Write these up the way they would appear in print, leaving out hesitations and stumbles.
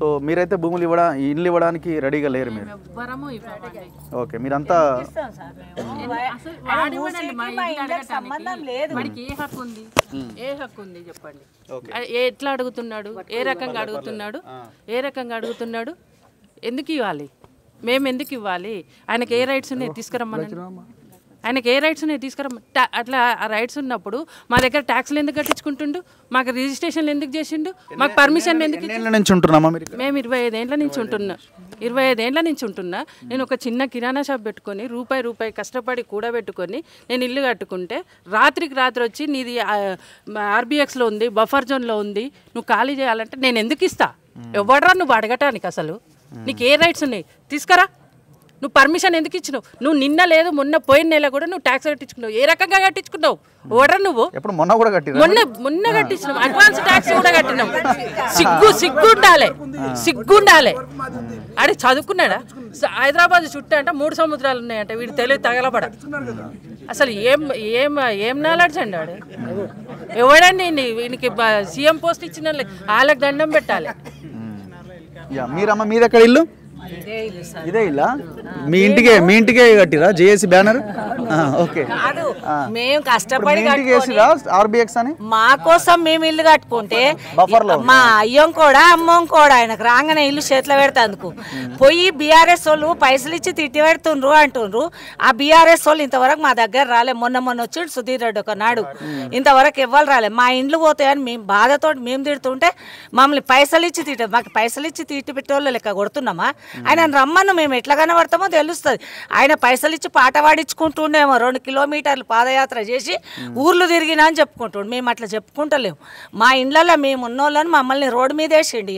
So మీరైతే భూములు ఇల్లు ఇవ్వడానికి రెడీగా లేరు మీరు? ఓకే, మీరంతా ఏ హక్కు ఉంది చెప్పండి? ఎట్లా అడుగుతున్నాడు, ఏ రకంగా అడుగుతున్నాడు, ఎందుకు ఇవ్వాలి? మేము ఎందుకు ఇవ్వాలి? ఆయనకి ఏ రైట్స్ ఉన్నాయి తీసుకురమ్మని, ఆయనకి ఏ రైట్స్ ఉన్నాయి తీసుకురమ్మని. అట్లా ఆ రైట్స్ ఉన్నప్పుడు మా దగ్గర ట్యాక్స్లు ఎందుకు కట్టించుకుంటుండు, మాకు రిజిస్ట్రేషన్లు ఎందుకు చేసిండు, మాకు పర్మిషన్లు ఎందుకు? మేము 25 ఏళ్ళ నుంచి ఉంటున్నా, 25 ఏళ్ళ నుంచి ఉంటున్నా. నేను ఒక చిన్న కిరాణా షాప్ పెట్టుకొని రూపాయి కష్టపడి కూడబెట్టుకొని నేను ఇల్లు కట్టుకుంటే రాత్రికి రాత్రి వచ్చి నీది ఆర్బిఎక్స్లో ఉంది, బఫర్ జోన్లో ఉంది, నువ్వు ఖాళీ చేయాలంటే నేను ఎందుకు ఇస్తా? ఎవడరా నువ్వు అడగటానికి? అసలు నీకు ఏ రైట్స్ ఉన్నాయి తీసుకురా. నువ్వు పర్మిషన్ ఎందుకు ఇచ్చినావు? నువ్వు నిన్న లేదు మొన్న పోయిన నెల కూడా నువ్వు ట్యాక్స్ కట్టించుకున్నావు. ఏ రకంగా కట్టించుకున్నావు? ఓడరా నువ్వు? మొన్న కట్టించినావు, అడ్వాన్స్ ట్యాక్స్ కూడా కట్టినావు. సిగ్గుండాలి. ఆడి చదువుకున్నాడా? హైదరాబాద్ చుట్టూ అంటే 3 సముద్రాలు ఉన్నాయంట. వీడు తెలివి తగలబడ. అసలు ఏం నాలెడ్జ్ అండి వాడు? ఎవడండి వీనికి సీఎం పోస్ట్ ఇచ్చిన వాళ్ళకి దండం పెట్టాలి. మీరమ్మ మీది ఎక్కడ ఇల్లు? ఇదే ఇల్లా? మీ ఇంటికే కట్టిరా జేఏసీ బ్యానర్? ఓకే, మేము కష్టపడి ఆర్బిఎక్స్ అని మా కోసం మేము ఇల్లు కట్టుకుంటే మా అయ్యం కూడా అమ్మం కూడా ఆయనకు రాగానే ఇల్లు చేతిలో పెడతాందుకు పోయి బీఆర్ఎస్ వాళ్ళు పైసలు ఇచ్చి తిట్టి పెడుతుండ్రు అంటుండ్రు. ఆ బీఆర్ఎస్ వాళ్ళు ఇంతవరకు మా దగ్గర రాలే. మొన్న వచ్చాడు సుధీర్ రెడ్డి ఒకనాడు, ఇంతవరకు ఇవ్వాలి రాలే. మా ఇండ్లు పోతాయని మేము బాధతో మేము తిడుతుంటే మమ్మల్ని పైసలు ఇచ్చి మాకు పైసలు ఇచ్చి తిట్టి పెట్టేవాళ్ళు లెక్క కొడుతున్నామా? ఆయన రమ్మను, మేము ఎట్లా కనబడతామో తెలుస్తుంది. ఆయన పైసలు ఇచ్చి పాట పాడించుకుంటుండేమో, 2 కిలోమీటర్లు పాదయాత్ర చేసి ఊర్లు తిరిగినా అని చెప్పుకుంటుండు. మేము అట్లా చెప్పుకుంటలేము. మా ఇండ్లలో మేము ఉన్నోళ్ళని మమ్మల్ని రోడ్డు మీద వేసిండి.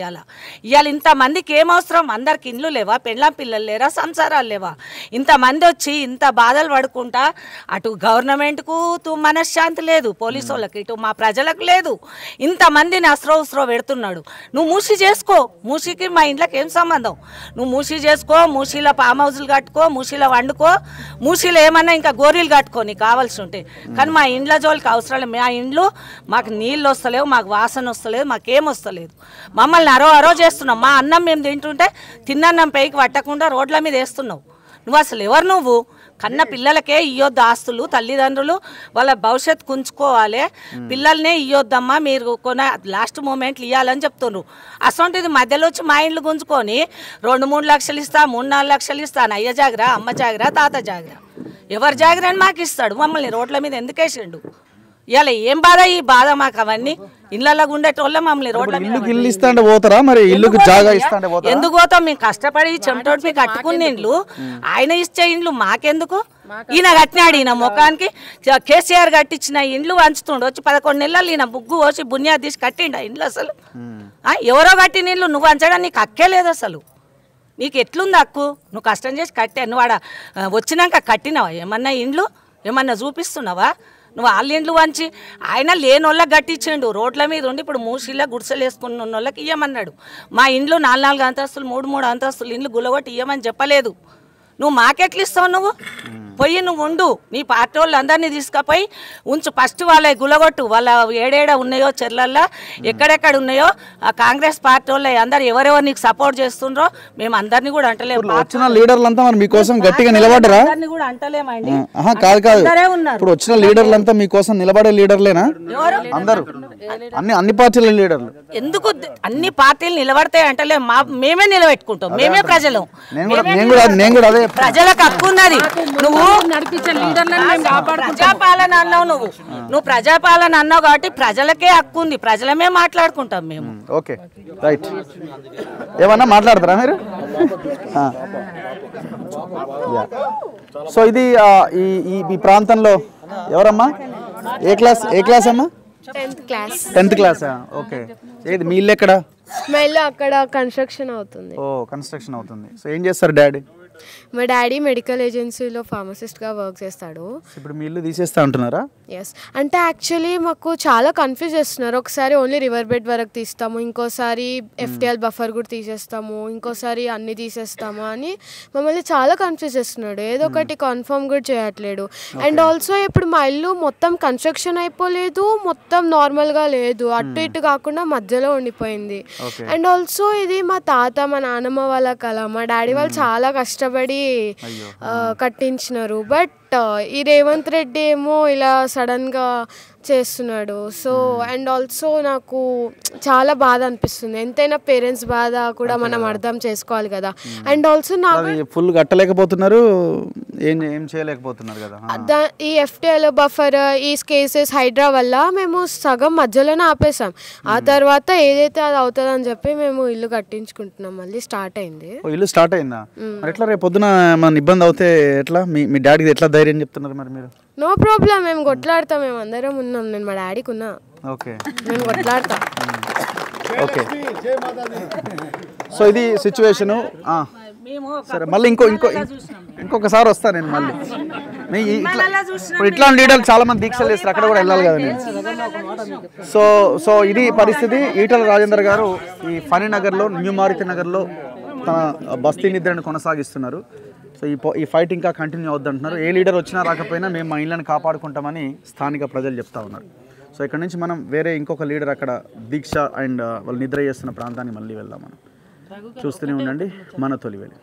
ఇవాళ ఇంతమందికి ఏం అవసరం? అందరికి ఇండ్లు లేవా? పెళ్ళాం పిల్లలు లేరా? సంసారాలు లేవా? ఇంతమంది వచ్చి ఇంత బాధలు పడుకుంటా అటు గవర్నమెంట్కు మనశ్శాంతి లేదు, పోలీసు వాళ్ళకి ఇటు మా ప్రజలకు లేదు. ఇంతమందిని అస్రో పెడుతున్నాడు. నువ్వు మూసి చేసుకో. మూసికి మా ఇంట్లోకి ఏం సంబంధం? నువ్వు మూసి చేసుకో, మూసీలో ఫామ్ హౌస్లు కట్టుకో, మూసీలో వండుకో, మూసీలో ఏమన్నా ఇంకా గోరీలు కట్టుకో నీకు కావాల్సి ఉంటే. కానీ మా ఇండ్ల జోలికి అవసరం లేదు. మా ఇండ్లు మాకు నీళ్ళు వస్తలేవు, మాకు వాసన వస్తలేదు, మాకేం వస్తలేదు. మమ్మల్ని అరో చేస్తున్నావు. మా అన్నం మేము తింటుంటే తిన్నన్నం పైకి పట్టకుండా రోడ్ల మీద వేస్తున్నావు. నువ్వు అసలు ఎవరు? నువ్వు కన్న పిల్లలకే ఇయ్యొద్దు ఆస్తులు. తల్లిదండ్రులు వాళ్ళ భవిష్యత్తు కుంచుకోవాలి. పిల్లల్నే ఇయ్యొద్దమ్మా, మీరు లాస్ట్ మూమెంట్లు ఇవ్వాలని చెప్తున్నారు. అసొంటిది మధ్యలో వచ్చి మా ఇండ్లు గుంజుకొని 2-3 లక్షలు ఇస్తా, 3-4 లక్షలు ఇస్తాను. అయ్య జాగ్రా, అమ్మ జాగ్రా, తాత జాగ్రా. ఎవరు జాగ్రా అని మాకు ఇస్తాడు? మమ్మల్ని రోడ్ల మీద ఎందుకు వేసిండు? ఇలా ఏం బాధ? ఈ బాధ మాకు అవన్నీ ఇళ్ళలో ఉండేటోళ్ళ మమ్మల్ని రోడ్ల ఎందుకు పోతాం? మేము కష్టపడి చెమటోడిపి కట్టుకున్న ఇండ్లు ఆయన ఇచ్చే ఇండ్లు మాకెందుకు? ఈయన కట్టినాడు. ఈయన ముఖానికి కేసీఆర్ కట్టించిన ఇండ్లు వంచుతుండు. వచ్చి 11 నెలలు ఈయన బుగ్గు వచ్చి బునియా తీసి కట్టిండు ఆ ఇండ్లు. అసలు ఎవరో కట్టిన ఇండ్లు నువ్వు వంచడం నీకు హక్కే లేదు. అసలు నీకు ఎట్లుంది హక్కు? నువ్వు కష్టం చేసి కట్టా, నువ్వు ఆడ వచ్చినాక కట్టినావా? ఏమన్నా ఇండ్లు ఏమన్నా చూపిస్తున్నావా? నువ్వు వాళ్ళ ఇండ్లు వంచి ఆయన లేని వాళ్ళకి కట్టించిండు. రోడ్ల మీద ఉండి ఇప్పుడు మూసీలో గుడిసెలు వేసుకున్న వాళ్ళకి ఇయ్యమన్నాడు. మా ఇండ్లు 4-4 అంతస్తులు 3-3 అంతస్తులు ఇండ్లు గులగొట్టి ఇయ్యమని చెప్పలేదు. నువ్వు మాకెట్లు ఇస్తావు? నువ్వు పోయి నువ్వు ఉండు. నీ పార్టీ వాళ్ళు అందరినీ తీసుకుపోయి ఉంచు. ఫస్ట్ వాళ్ళ గులగొట్టు. వాళ్ళ ఏడేడ ఉన్నాయో చెర్లల్లో ఎక్కడెక్కడ ఉన్నాయో ఆ కాంగ్రెస్ పార్టీ వాళ్ళు అందరు ఎవరెవరు నీకు సపోర్ట్ చేస్తుండ్రో మేము అందరినీ కూడా అంటలేము. వచ్చిన లీడర్లంతా మరి మీకోసం గట్టిగా నిలబడరా? అందరినీ కూడా అంటలేమండి. ఇప్పుడు వచ్చిన లీడర్లంతా మీకోసం నిలబడే లీడర్లేనా? అందరూ అన్ని పార్టీల లీడర్లు ఎందుకు అన్ని పార్టీలు నిలబడతాయి అంటలేము. మేమే నిలబెట్టుకుంటాం. మేమే ప్రజలు. ప్రజలకు హక్కు ఉన్నది. నువ్వు ప్రజాపాలన అన్నావు. నువ్వు ప్రజాపాలన అన్నావు కాబట్టి ప్రజలకే హక్కు ఉంది. ప్రజలమే మాట్లాడుకుంటాం మేము. Okay, right. ఏమన్నా మాట్లాడతారా మీరు? సో ఇది ఈ ప్రాంతంలో ఎవరమ్మా? ఏ క్లాస్ అమ్మా? 10th class. ఓకే, ఏది మీ ఇల్లు ఎక్కడ? మా ఇల్లు అక్కడ కన్స్ట్రక్షన్ అవుతుంది. ఓ, కన్స్ట్రక్షన్ అవుతుంది. సో ఏం చేస్తారు డాడీ? మా డాడీ మెడికల్ ఏజెన్సీలో ఫార్మసిస్ట్గా వర్క్ చేస్తాడు. ఇప్పుడు మీ ఇల్లు తీసేస్తా అంటున్నారా? ఎస్ అంటే యాక్చువల్లీ మాకు చాలా కన్ఫ్యూజ్ చేస్తున్నారు. ఒకసారి ఓన్లీ రివర్ బెడ్ వరకు తీస్తాము, ఇంకోసారి FTL బఫర్ కూడా తీసేస్తాము, ఇంకోసారి అన్ని తీసేస్తాము అని మమ్మల్ని చాలా కన్ఫ్యూజ్ చేస్తున్నాడు. ఏదో ఒకటి కన్ఫర్మ్ కూడా చేయట్లేడు. అండ్ ఆల్సో ఇప్పుడు మా ఇల్లు మొత్తం కన్స్ట్రక్షన్ అయిపోలేదు, మొత్తం నార్మల్గా లేదు, అటు ఇటు కాకుండా మధ్యలో ఉండిపోయింది. అండ్ ఆల్సో ఇది మా తాత మా నాన్నమ్మ వాళ్ళ కళ. మా డాడీ వాళ్ళు చాలా కష్టపడి కట్టించినారు. బట్ ఈ రేవంత్ రెడ్డి ఏమో ఇలా సడన్గా చేస్తున్నాడు. సో అండ్ ఆల్సో నాకు చాలా బాధ అనిపిస్తుంది. ఎంతైనా పేరెంట్స్ బాధ కూడా మనం అర్థం చేసుకోవాలి కదా. అండ్ ఆల్సో నాకు ఫుల్ కట్టలేకపోతున్నారు, ఏం చేయలేకపోతున్నారు కదా. ఈ FTL బఫర్ ఈ కేసెస్ హైడ్రా వల్ల మేము సగం మధ్యలోనే ఆపేసాం. ఆ తర్వాత ఏదైతే అది అవుతుందని చెప్పి మేము ఇల్లు కట్టించుకుంటున్నాం. మళ్ళీ స్టార్ట్ అయింది. ఇల్లు స్టార్ట్ అయిందా? మరి ఎట్లా రేపు పొద్దున మన ఇబ్బంది అవుతే ఎట్లా? మీ డాడీకి ఎట్లా ధైర్యం చెప్తున్నారు మరి మీరు? నో ప్రాబ్లం, మేము కొట్లాడతాం, మేము అందరం ఉన్నాం. నేను మా డాడీకి ఉన్నా, ఓకే, నేను కొట్లాడతా. ఓకే, సో ఇది సిచ్యువేషను. సరే, మళ్ళీ ఇంకొకసారి వస్తాను నేను మళ్ళీ. ఇప్పుడు ఇట్లాంటి లీడర్లు చాలా మంది దీక్షలు చేస్తారు, అక్కడ కూడా వెళ్ళాలి కదా నేను. సో ఇది పరిస్థితి. ఈటల రాజేందర్ గారు ఈ ఫణినగర్లో, న్యూ మారుతి నగర్లో తన బస్తీ నిద్రను కొనసాగిస్తున్నారు. సో ఈ ఫైట్ ఇంకా కంటిన్యూ అవుద్దంటున్నారు. ఏ లీడర్ వచ్చినా రాకపోయినా మేము మా ఇళ్ళని కాపాడుకుంటామని స్థానిక ప్రజలు చెప్తా ఉన్నారు. సో ఇక్కడ నుంచి మనం వేరే ఇంకొక లీడర్ అక్కడ దీక్ష అండ్ వాళ్ళు నిద్ర చేస్తున్న ప్రాంతానికి మళ్ళీ వెళ్దాం. మనం చూస్తూనే ఉండండి మన తొలి వెలుగు.